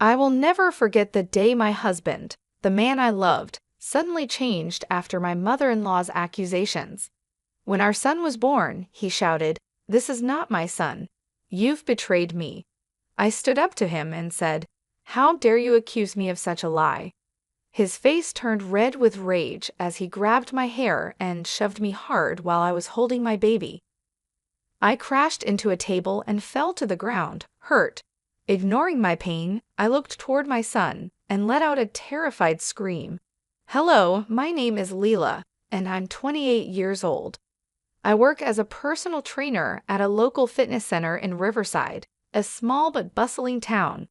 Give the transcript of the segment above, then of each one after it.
I will never forget the day my husband, the man I loved, suddenly changed after my mother-in-law's accusations. When our son was born, he shouted, "This is not my son. You've betrayed me." I stood up to him and said, "How dare you accuse me of such a lie?" His face turned red with rage as he grabbed my hair and shoved me hard while I was holding my baby. I crashed into a table and fell to the ground, hurt. Ignoring my pain, I looked toward my son and let out a terrified scream. "Hello, my name is Leela, and I'm 28 years old. I work as a personal trainer at a local fitness center in Riverside, a small but bustling town.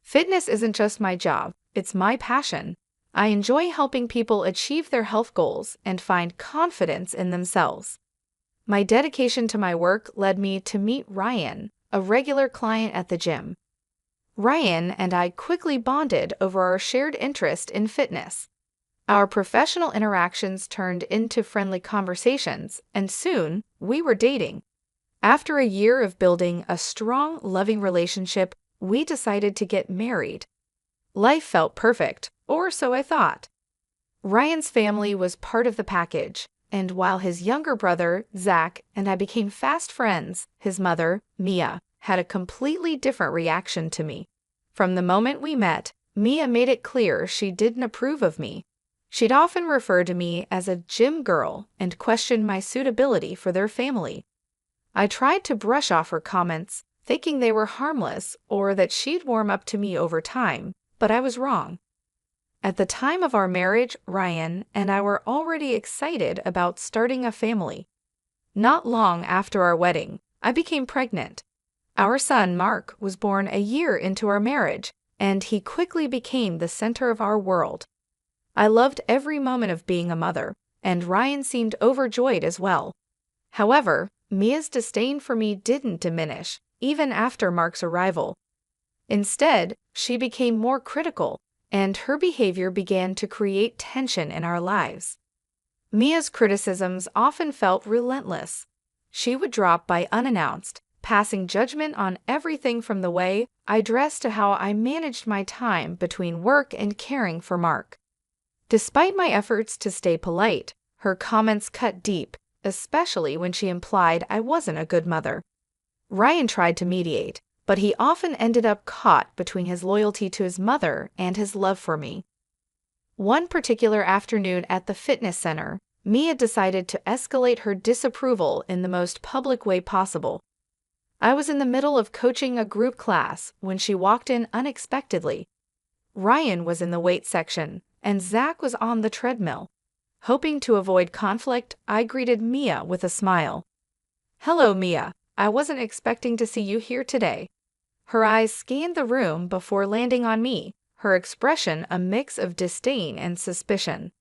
Fitness isn't just my job, it's my passion. I enjoy helping people achieve their health goals and find confidence in themselves. My dedication to my work led me to meet Ryan, a regular client at the gym. Ryan and I quickly bonded over our shared interest in fitness. Our professional interactions turned into friendly conversations, and soon we were dating. After a year of building a strong, loving relationship, we decided to get married. Life felt perfect, or so I thought. Ryan's family was part of the package, and while his younger brother, Zach, and I became fast friends, his mother, Mia, had a completely different reaction to me. From the moment we met, Mia made it clear she didn't approve of me. She'd often refer to me as a gym girl and question my suitability for their family. I tried to brush off her comments, thinking they were harmless or that she'd warm up to me over time, but I was wrong. At the time of our marriage, Ryan and I were already excited about starting a family. Not long after our wedding, I became pregnant. Our son, Mark, was born a year into our marriage, and he quickly became the center of our world. I loved every moment of being a mother, and Ryan seemed overjoyed as well. However, Mia's disdain for me didn't diminish, even after Mark's arrival. Instead, she became more critical, and her behavior began to create tension in our lives. Mia's criticisms often felt relentless. She would drop by unannounced, passing judgment on everything from the way I dressed to how I managed my time between work and caring for Mark. Despite my efforts to stay polite, her comments cut deep, especially when she implied I wasn't a good mother. Ryan tried to mediate, but he often ended up caught between his loyalty to his mother and his love for me. One particular afternoon at the fitness center, Mia decided to escalate her disapproval in the most public way possible. I was in the middle of coaching a group class when she walked in unexpectedly. Ryan was in the weight section, and Zach was on the treadmill. Hoping to avoid conflict, I greeted Mia with a smile. "Hello, Mia. I wasn't expecting to see you here today." Her eyes scanned the room before landing on me, her expression a mix of disdain and suspicion.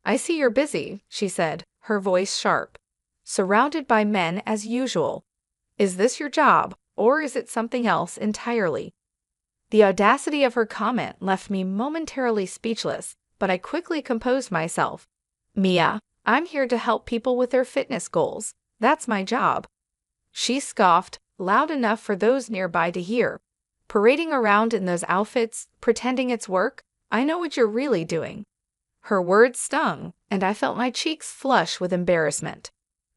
"I see you're busy," she said, her voice sharp. "Surrounded by men as usual. Is this your job, or is it something else entirely?" The audacity of her comment left me momentarily speechless, but I quickly composed myself. "Mia, I'm here to help people with their fitness goals. That's my job." She scoffed, loud enough for those nearby to hear. "Parading around in those outfits, pretending it's work? I know what you're really doing." Her words stung, and I felt my cheeks flush with embarrassment.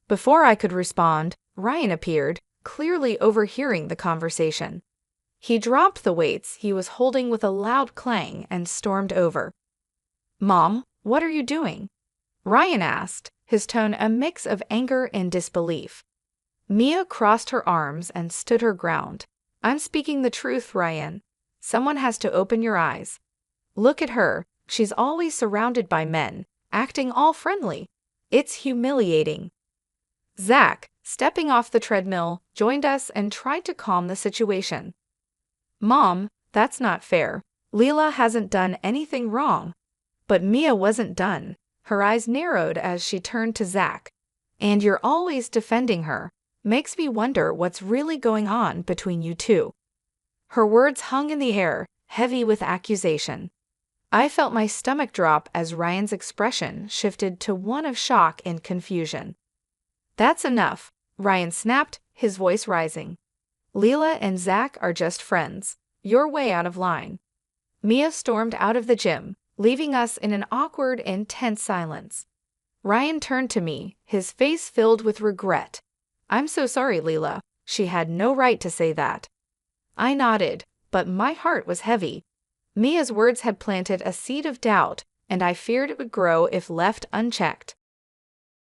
Before I could respond, Ryan appeared, clearly overhearing the conversation. He dropped the weights he was holding with a loud clang and stormed over. "Mom, what are you doing?" Ryan asked, his tone a mix of anger and disbelief. Mia crossed her arms and stood her ground. "I'm speaking the truth, Ryan. Someone has to open your eyes. Look at her. She's always surrounded by men, acting all friendly. It's humiliating." Zach, stepping off the treadmill, joined us and tried to calm the situation. "Mom, that's not fair. Leela hasn't done anything wrong." But Mia wasn't done. Her eyes narrowed as she turned to Zach. "And you're always defending her. Makes me wonder what's really going on between you two." Her words hung in the air, heavy with accusation. I felt my stomach drop as Ryan's expression shifted to one of shock and confusion. "That's enough," Ryan snapped, his voice rising. "Leela and Zach are just friends. You're way out of line. Mia stormed out of the gym, leaving us in an awkward and tense silence. Ryan turned to me, his face filled with regret. "I'm so sorry, Leela. She had no right to say that." I nodded, but my heart was heavy. Mia's words had planted a seed of doubt, and I feared it would grow if left unchecked.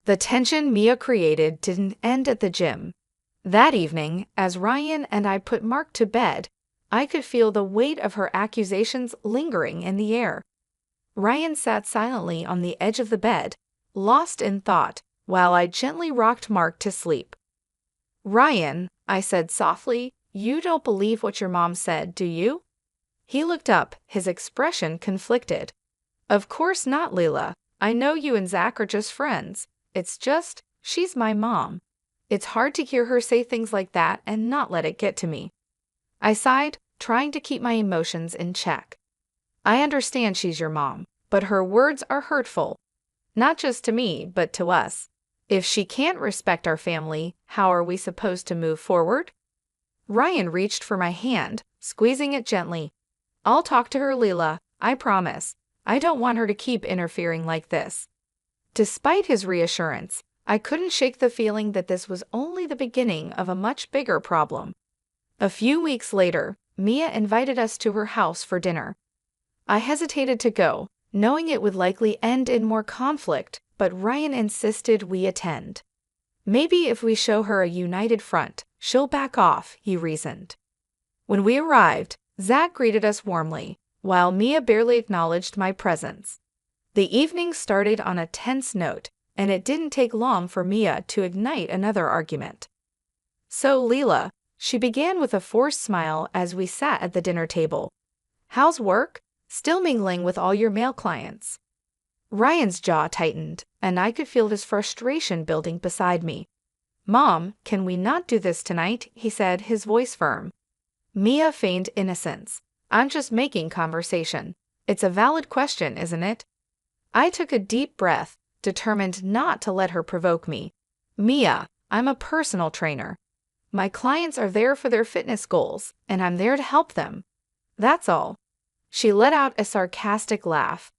The tension Mia created didn't end at the gym. That evening, as Ryan and I put Mark to bed, I could feel the weight of her accusations lingering in the air. Ryan sat silently on the edge of the bed, lost in thought, while I gently rocked Mark to sleep. "Ryan," I said softly, "you don't believe what your mom said, do you?" He looked up, his expression conflicted. "Of course not, Leela. I know you and Zach are just friends. It's just, she's my mom. It's hard to hear her say things like that and not let it get to me." I sighed, trying to keep my emotions in check. "I understand she's your mom, but her words are hurtful. Not just to me, but to us. If she can't respect our family, how are we supposed to move forward?" Ryan reached for my hand, squeezing it gently. "I'll talk to her, Leela, I promise. I don't want her to keep interfering like this." Despite his reassurance, I couldn't shake the feeling that this was only the beginning of a much bigger problem. A few weeks later, Mia invited us to her house for dinner. I hesitated to go, knowing it would likely end in more conflict, but Ryan insisted we attend. "Maybe if we show her a united front, she'll back off," he reasoned. When we arrived, Zach greeted us warmly, while Mia barely acknowledged my presence. The evening started on a tense note, and it didn't take long for Mia to ignite another argument. "So, Leela," she began with a forced smile as we sat at the dinner table, "how's work? Still mingling with all your male clients?" Ryan's jaw tightened, and I could feel his frustration building beside me. "Mom, can we not do this tonight?" he said, his voice firm. Mia feigned innocence. "I'm just making conversation. It's a valid question, isn't it?" I took a deep breath, determined not to let her provoke me. "Mia, I'm a personal trainer. My clients are there for their fitness goals, and I'm there to help them. That's all." She let out a sarcastic laugh.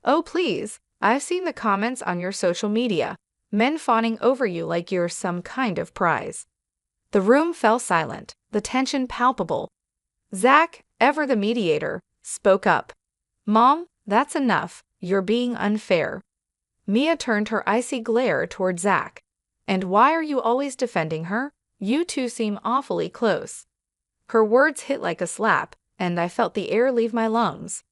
"Oh, please, I've seen the comments on your social media, men fawning over you like you're some kind of prize." The room fell silent, the tension palpable. Zach, ever the mediator, spoke up. "Mom, that's enough. You're being unfair." Mia turned her icy glare toward Zach. "And why are you always defending her? You two seem awfully close." Her words hit like a slap, and I felt the air leave my lungs.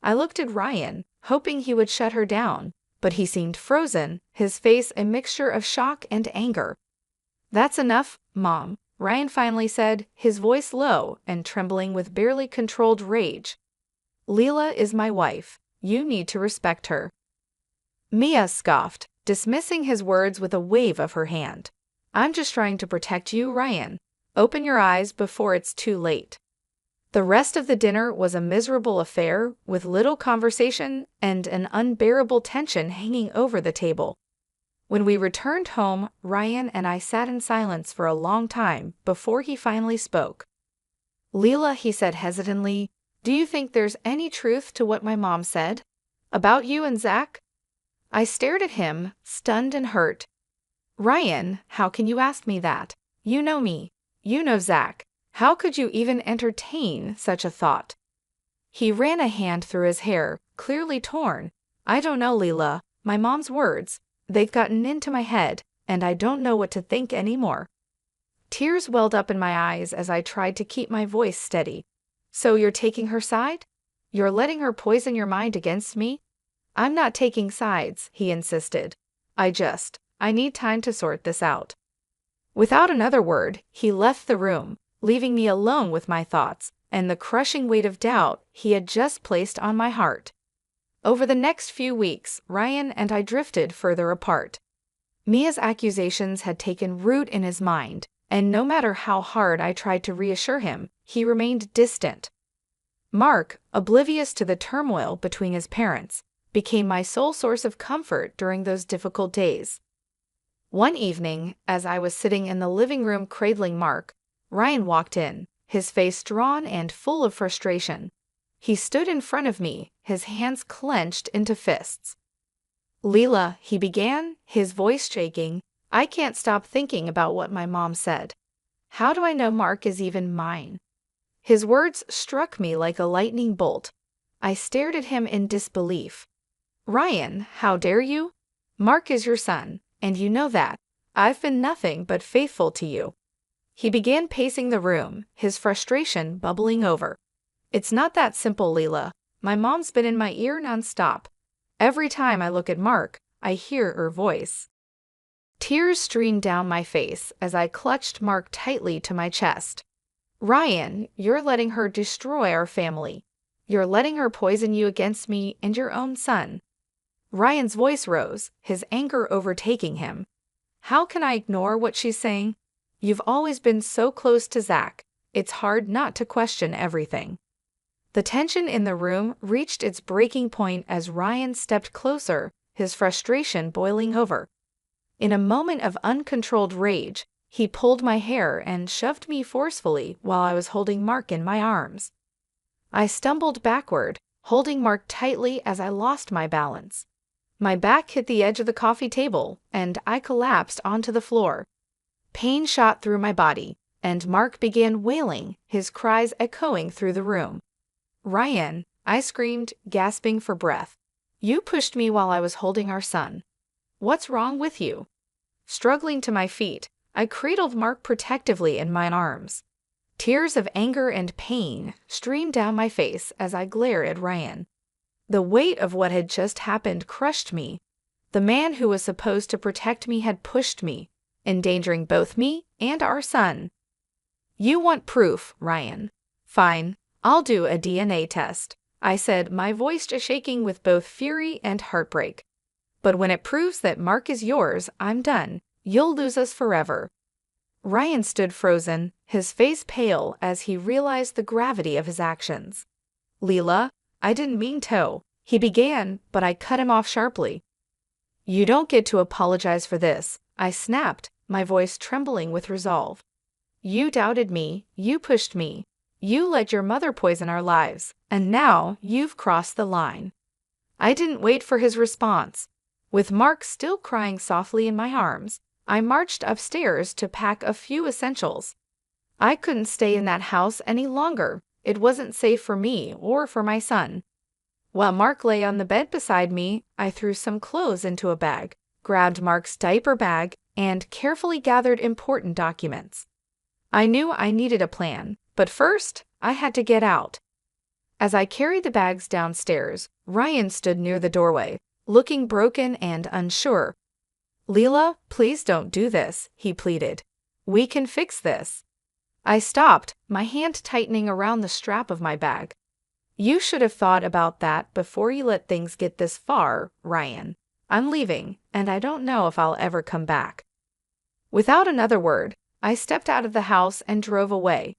I looked at Ryan, hoping he would shut her down, but he seemed frozen, his face a mixture of shock and anger. "That's enough, Mom," Ryan finally said, his voice low and trembling with barely controlled rage. "Leela is my wife. You need to respect her." Mia scoffed, dismissing his words with a wave of her hand. "I'm just trying to protect you, Ryan. Open your eyes before it's too late." The rest of the dinner was a miserable affair, with little conversation and an unbearable tension hanging over the table. When we returned home, Ryan and I sat in silence for a long time before he finally spoke. "Leela," he said hesitantly, "do you think there's any truth to what my mom said? About you and Zach?" I stared at him, stunned and hurt. "Ryan, how can you ask me that? You know me. You know Zach. How could you even entertain such a thought?" He ran a hand through his hair, clearly torn. "I don't know, Leela. My mom's words, they've gotten into my head, and I don't know what to think anymore." Tears welled up in my eyes as I tried to keep my voice steady. "So you're taking her side? You're letting her poison your mind against me?" "I'm not taking sides," he insisted. I need time to sort this out." Without another word, he left the room, leaving me alone with my thoughts and the crushing weight of doubt he had just placed on my heart. Over the next few weeks, Ryan and I drifted further apart. Mia's accusations had taken root in his mind, and no matter how hard I tried to reassure him, he remained distant. Mark, oblivious to the turmoil between his parents, became my sole source of comfort during those difficult days. One evening, as I was sitting in the living room cradling Mark, Ryan walked in, his face drawn and full of frustration. He stood in front of me, his hands clenched into fists. "Leela," he began, his voice shaking, "I can't stop thinking about what my mom said. How do I know Mark is even mine?" His words struck me like a lightning bolt. I stared at him in disbelief. "Ryan, how dare you? Mark is your son, and you know that. I've been nothing but faithful to you." He began pacing the room, his frustration bubbling over. "It's not that simple, Leela. My mom's been in my ear nonstop. Every time I look at Mark, I hear her voice." Tears streamed down my face as I clutched Mark tightly to my chest. "Ryan, you're letting her destroy our family. You're letting her poison you against me and your own son." Ryan's voice rose, his anger overtaking him. "How can I ignore what she's saying? You've always been so close to Zach. It's hard not to question everything." The tension in the room reached its breaking point as Ryan stepped closer, his frustration boiling over. In a moment of uncontrolled rage, he pulled my hair and shoved me forcefully while I was holding Mark in my arms. I stumbled backward, holding Mark tightly as I lost my balance. My back hit the edge of the coffee table, and I collapsed onto the floor. Pain shot through my body, and Mark began wailing, his cries echoing through the room. "Ryan," I screamed, gasping for breath. "You pushed me while I was holding our son. What's wrong with you?" Struggling to my feet, I cradled Mark protectively in my arms. Tears of anger and pain streamed down my face as I glared at Ryan. The weight of what had just happened crushed me. The man who was supposed to protect me had pushed me, endangering both me and our son. "You want proof, Ryan. Fine, I'll do a DNA test," I said, my voice shaking with both fury and heartbreak. "But when it proves that Mark is yours, I'm done. You'll lose us forever." Ryan stood frozen, his face pale as he realized the gravity of his actions. "Leela, I didn't mean to," he began, but I cut him off sharply. "You don't get to apologize for this," I snapped, my voice trembling with resolve. "You doubted me, you pushed me, you let your mother poison our lives, and now you've crossed the line." I didn't wait for his response. With Mark still crying softly in my arms, I marched upstairs to pack a few essentials. I couldn't stay in that house any longer. It wasn't safe for me or for my son. While Mark lay on the bed beside me, I threw some clothes into a bag, grabbed Mark's diaper bag, and carefully gathered important documents. I knew I needed a plan, but first, I had to get out. As I carried the bags downstairs, Ryan stood near the doorway, looking broken and unsure. "Leela, please don't do this," he pleaded. "We can fix this." I stopped, my hand tightening around the strap of my bag. "You should have thought about that before you let things get this far, Ryan. I'm leaving, and I don't know if I'll ever come back." Without another word, I stepped out of the house and drove away.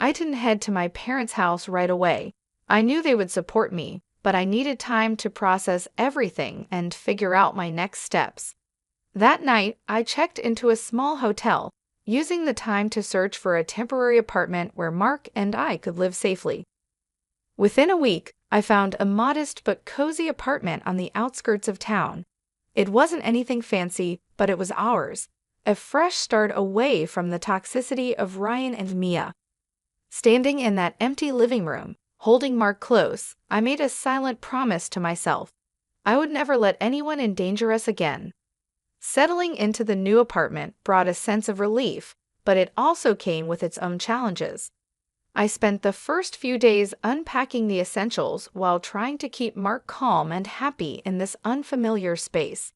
I didn't head to my parents' house right away. I knew they would support me, but I needed time to process everything and figure out my next steps. That night, I checked into a small hotel, using the time to search for a temporary apartment where Mark and I could live safely. Within a week, I found a modest but cozy apartment on the outskirts of town. It wasn't anything fancy, but it was ours, a fresh start away from the toxicity of Ryan and Mia. Standing in that empty living room, holding Mark close, I made a silent promise to myself. I would never let anyone endanger us again. Settling into the new apartment brought a sense of relief, but it also came with its own challenges. I spent the first few days unpacking the essentials while trying to keep Mark calm and happy in this unfamiliar space.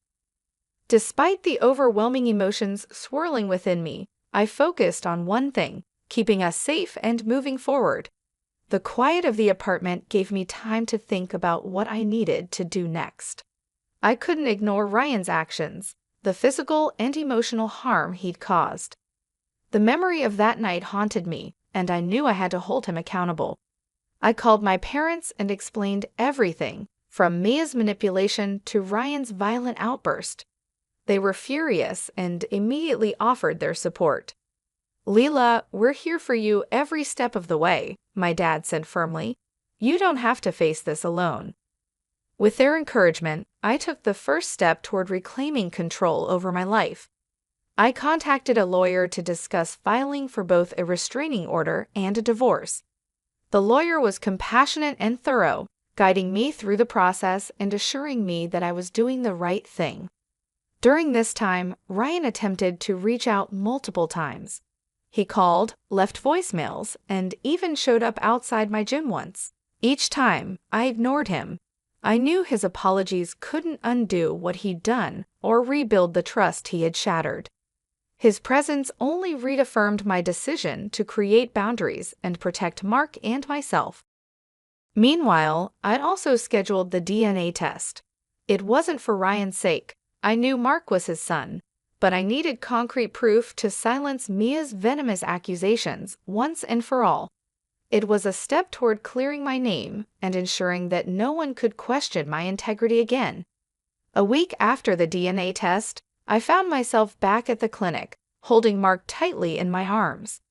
Despite the overwhelming emotions swirling within me, I focused on one thing: keeping us safe and moving forward. The quiet of the apartment gave me time to think about what I needed to do next. I couldn't ignore Ryan's actions, the physical and emotional harm he'd caused. The memory of that night haunted me, and I knew I had to hold him accountable. I called my parents and explained everything, from Mia's manipulation to Ryan's violent outburst. They were furious and immediately offered their support. "Leela, we're here for you every step of the way," my dad said firmly. You don't have to face this alone." With their encouragement, I took the first step toward reclaiming control over my life. I contacted a lawyer to discuss filing for both a restraining order and a divorce. The lawyer was compassionate and thorough, guiding me through the process and assuring me that I was doing the right thing. During this time, Ryan attempted to reach out multiple times. He called, left voicemails, and even showed up outside my gym once. Each time, I ignored him. I knew his apologies couldn't undo what he'd done or rebuild the trust he had shattered. His presence only reaffirmed my decision to create boundaries and protect Mark and myself. Meanwhile, I'd also scheduled the DNA test. It wasn't for Ryan's sake. I knew Mark was his son, but I needed concrete proof to silence Mia's venomous accusations once and for all. It was a step toward clearing my name and ensuring that no one could question my integrity again. A week after the DNA test, I found myself back at the clinic, holding Mark tightly in my arms.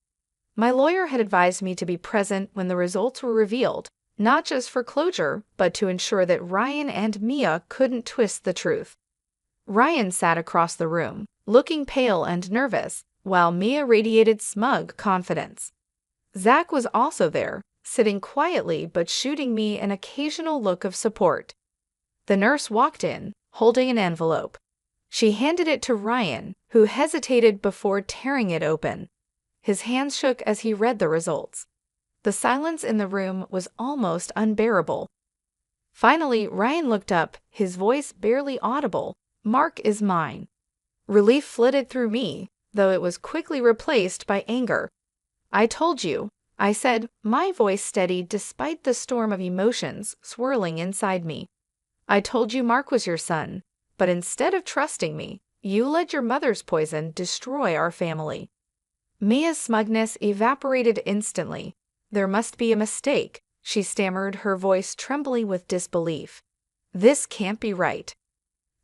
My lawyer had advised me to be present when the results were revealed, not just for closure, but to ensure that Ryan and Mia couldn't twist the truth. Ryan sat across the room, looking pale and nervous, while Mia radiated smug confidence. Zach was also there, sitting quietly but shooting me an occasional look of support. The nurse walked in, holding an envelope. She handed it to Ryan, who hesitated before tearing it open. His hands shook as he read the results. The silence in the room was almost unbearable. Finally, Ryan looked up, his voice barely audible. "Mark is mine." Relief flitted through me, though it was quickly replaced by anger. "I told you," I said, my voice steady despite the storm of emotions swirling inside me. "I told you Mark was your son, but instead of trusting me, you let your mother's poison destroy our family." Mia's smugness evaporated instantly. "There must be a mistake," she stammered, her voice trembling with disbelief. "This can't be right."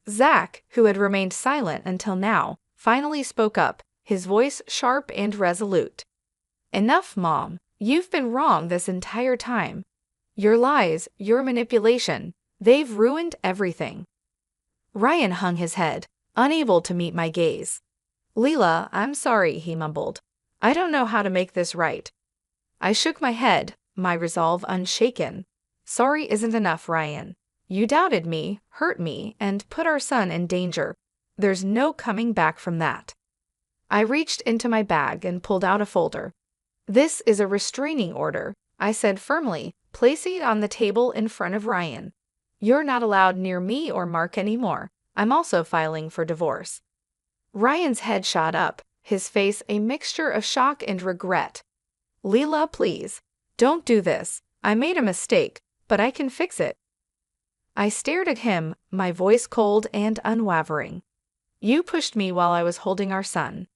Zach, who had remained silent until now, finally spoke up, his voice sharp and resolute. "Enough, Mom. You've been wrong this entire time. Your lies, your manipulation, they've ruined everything." Ryan hung his head, unable to meet my gaze. "Leela, I'm sorry," he mumbled. "I don't know how to make this right." I shook my head, my resolve unshaken. "Sorry isn't enough, Ryan. You doubted me, hurt me, and put our son in danger. There's no coming back from that." I reached into my bag and pulled out a folder. "This is a restraining order," I said firmly, placing it on the table in front of Ryan. "You're not allowed near me or Mark anymore. I'm also filing for divorce." Ryan's head shot up, his face a mixture of shock and regret. "Leela, please, don't do this. I made a mistake, but I can fix it." I stared at him, my voice cold and unwavering. "You pushed me while I was holding our son.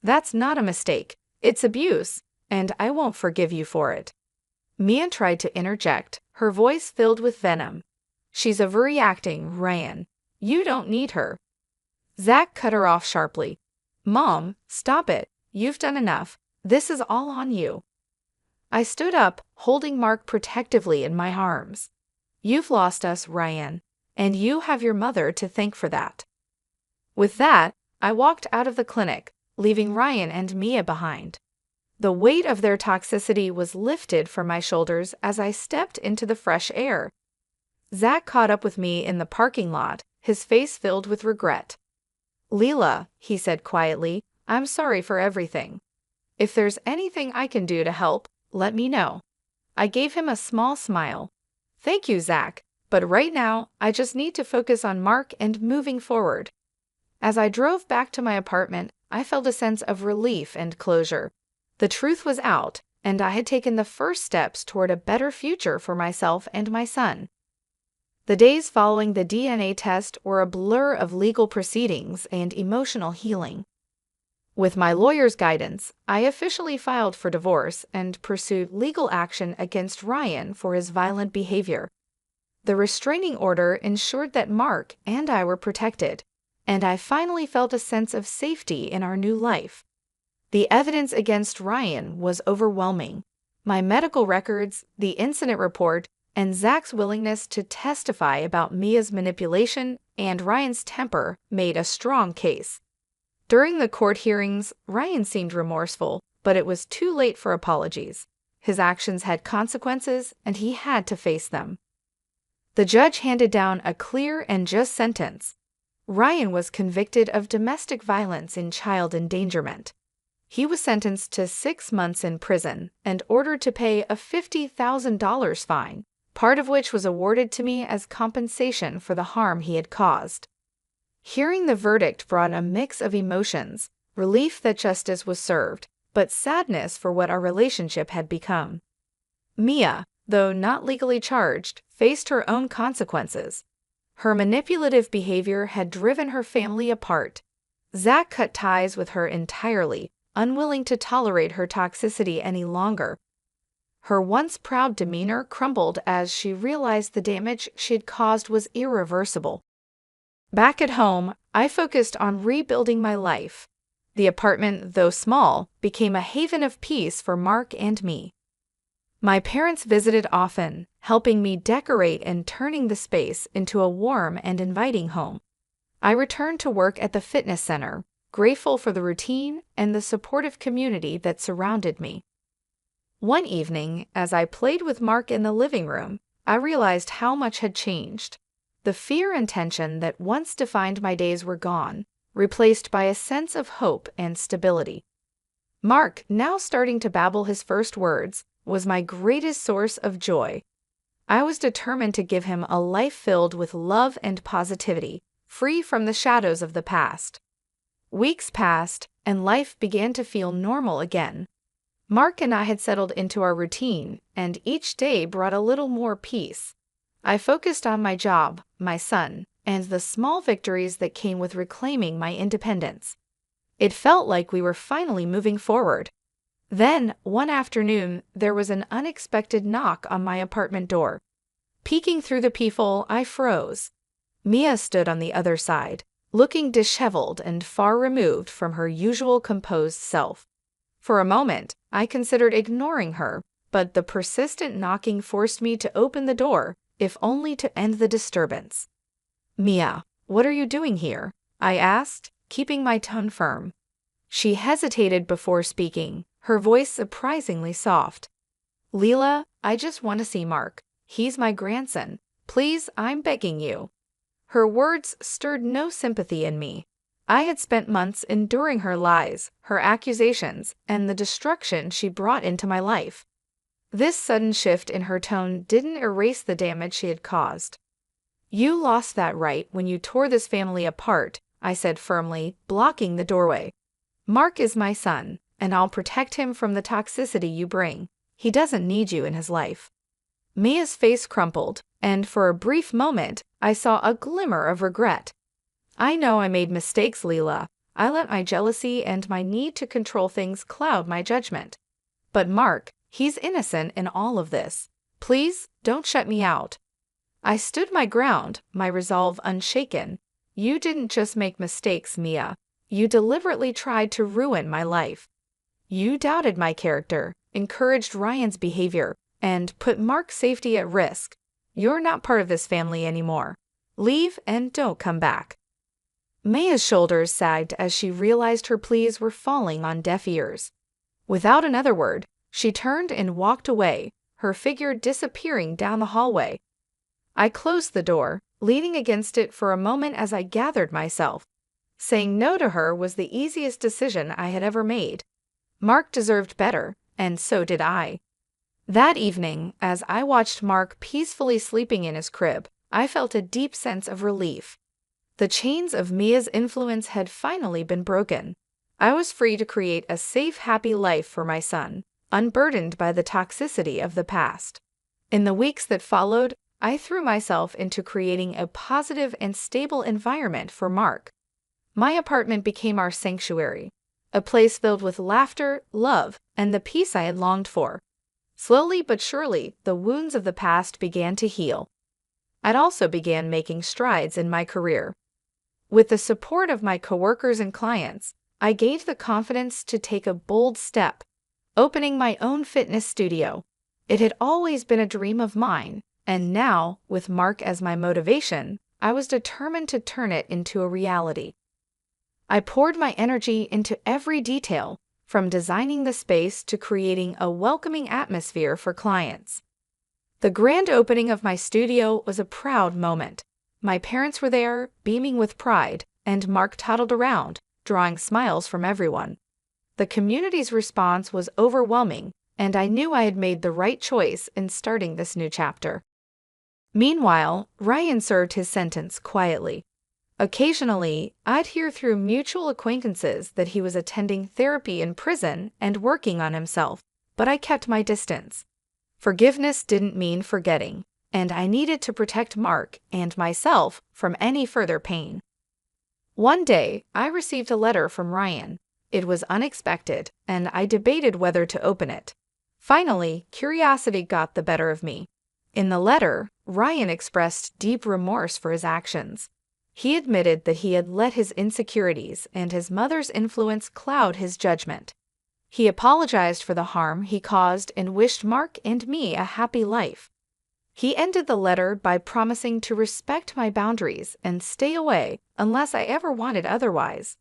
That's not a mistake. It's abuse, and I won't forgive you for it." Mia tried to interject, her voice filled with venom. "She's overreacting, Ryan. You don't need her." Zach cut her off sharply. "Mom, stop it. You've done enough. This is all on you." I stood up, holding Mark protectively in my arms. "You've lost us, Ryan, and you have your mother to thank for that." With that, I walked out of the clinic, leaving Ryan and Mia behind. The weight of their toxicity was lifted from my shoulders as I stepped into the fresh air. Zach caught up with me in the parking lot, his face filled with regret. "Leela," he said quietly, "I'm sorry for everything. If there's anything I can do to help, let me know." I gave him a small smile. "Thank you, Zach, but right now, I just need to focus on Mark and moving forward." As I drove back to my apartment, I felt a sense of relief and closure. The truth was out, and I had taken the first steps toward a better future for myself and my son. The days following the DNA test were a blur of legal proceedings and emotional healing. With my lawyer's guidance, I officially filed for divorce and pursued legal action against Ryan for his violent behavior. The restraining order ensured that Mark and I were protected, and I finally felt a sense of safety in our new life. The evidence against Ryan was overwhelming. My medical records, the incident report, and Zach's willingness to testify about Mia's manipulation and Ryan's temper made a strong case. During the court hearings, Ryan seemed remorseful, but it was too late for apologies. His actions had consequences, and he had to face them. The judge handed down a clear and just sentence. Ryan was convicted of domestic violence and child endangerment. He was sentenced to 6 months in prison and ordered to pay a $50,000 fine, part of which was awarded to me as compensation for the harm he had caused. Hearing the verdict brought a mix of emotions, relief that justice was served, but sadness for what our relationship had become. Mia, though not legally charged, faced her own consequences. Her manipulative behavior had driven her family apart. Zach cut ties with her entirely, unwilling to tolerate her toxicity any longer. Her once proud demeanor crumbled as she realized the damage she had caused was irreversible. Back at home, I focused on rebuilding my life. The apartment, though small, became a haven of peace for Mark and me. My parents visited often, helping me decorate and turning the space into a warm and inviting home. I returned to work at the fitness center, grateful for the routine and the supportive community that surrounded me. One evening, as I played with Mark in the living room, I realized how much had changed. The fear and tension that once defined my days were gone, replaced by a sense of hope and stability. Mark, now starting to babble his first words, was my greatest source of joy. I was determined to give him a life filled with love and positivity, free from the shadows of the past. Weeks passed, and life began to feel normal again. Mark and I had settled into our routine, and each day brought a little more peace. I focused on my job, my son, and the small victories that came with reclaiming my independence. It felt like we were finally moving forward. Then, one afternoon, there was an unexpected knock on my apartment door. Peeking through the peephole, I froze. Mia stood on the other side, looking disheveled and far removed from her usual composed self. For a moment, I considered ignoring her, but the persistent knocking forced me to open the door, if only to end the disturbance. "Mia, what are you doing here?" I asked, keeping my tone firm. She hesitated before speaking, her voice surprisingly soft. "Leela, I just want to see Mark. He's my grandson. Please, I'm begging you." Her words stirred no sympathy in me. I had spent months enduring her lies, her accusations, and the destruction she brought into my life. This sudden shift in her tone didn't erase the damage she had caused. "You lost that right when you tore this family apart," I said firmly, blocking the doorway. "Mark is my son, and I'll protect him from the toxicity you bring. He doesn't need you in his life." Mia's face crumpled, and for a brief moment, I saw a glimmer of regret. "I know I made mistakes, Leela. I let my jealousy and my need to control things cloud my judgment. But Mark, he's innocent in all of this. Please, don't shut me out." I stood my ground, my resolve unshaken. "You didn't just make mistakes, Mia. You deliberately tried to ruin my life. You doubted my character, encouraged Ryan's behavior, and put Mark's safety at risk. You're not part of this family anymore. Leave and don't come back." Mia's shoulders sagged as she realized her pleas were falling on deaf ears. Without another word, she turned and walked away, her figure disappearing down the hallway. I closed the door, leaning against it for a moment as I gathered myself. Saying no to her was the easiest decision I had ever made. Mark deserved better, and so did I. That evening, as I watched Mark peacefully sleeping in his crib, I felt a deep sense of relief. The chains of Mia's influence had finally been broken. I was free to create a safe, happy life for my son, unburdened by the toxicity of the past. In the weeks that followed, I threw myself into creating a positive and stable environment for Mark. My apartment became our sanctuary, a place filled with laughter, love, and the peace I had longed for. Slowly but surely, the wounds of the past began to heal. I also began making strides in my career. With the support of my coworkers and clients, I gained the confidence to take a bold step, opening my own fitness studio. It had always been a dream of mine, And now, with Mark as my motivation, I was determined to turn it into a reality. I poured my energy into every detail, from designing the space to creating a welcoming atmosphere for clients. The grand opening of my studio was a proud moment. My parents were there, beaming with pride, and Mark toddled around, drawing smiles from everyone. The community's response was overwhelming, and I knew I had made the right choice in starting this new chapter. Meanwhile, Ryan served his sentence quietly. Occasionally, I'd hear through mutual acquaintances that he was attending therapy in prison and working on himself, but I kept my distance. Forgiveness didn't mean forgetting, and I needed to protect Mark and myself from any further pain. One day, I received a letter from Ryan. It was unexpected, and I debated whether to open it. Finally, curiosity got the better of me. In the letter, Ryan expressed deep remorse for his actions. He admitted that he had let his insecurities and his mother's influence cloud his judgment. He apologized for the harm he caused and wished Mark and me a happy life. He ended the letter by promising to respect my boundaries and stay away unless I ever wanted otherwise.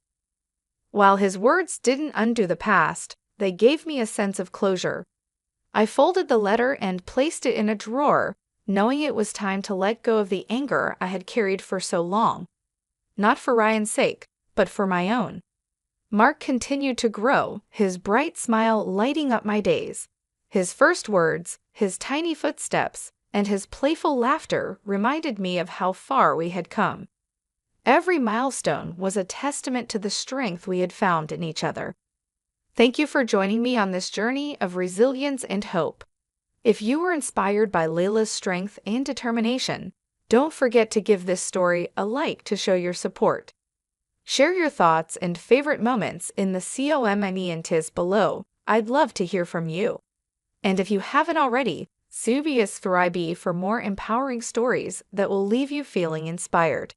While his words didn't undo the past, they gave me a sense of closure. I folded the letter and placed it in a drawer, knowing it was time to let go of the anger I had carried for so long. Not for Ryan's sake, but for my own. Mark continued to grow, his bright smile lighting up my days. His first words, his tiny footsteps, and his playful laughter reminded me of how far we had come. Every milestone was a testament to the strength we had found in each other. Thank you for joining me on this journey of resilience and hope. If you were inspired by Layla's strength and determination, don't forget to give this story a like to show your support. Share your thoughts and favorite moments in the comments below. I'd love to hear from you. And if you haven't already, subscribe for more empowering stories that will leave you feeling inspired.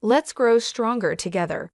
Let's grow stronger together.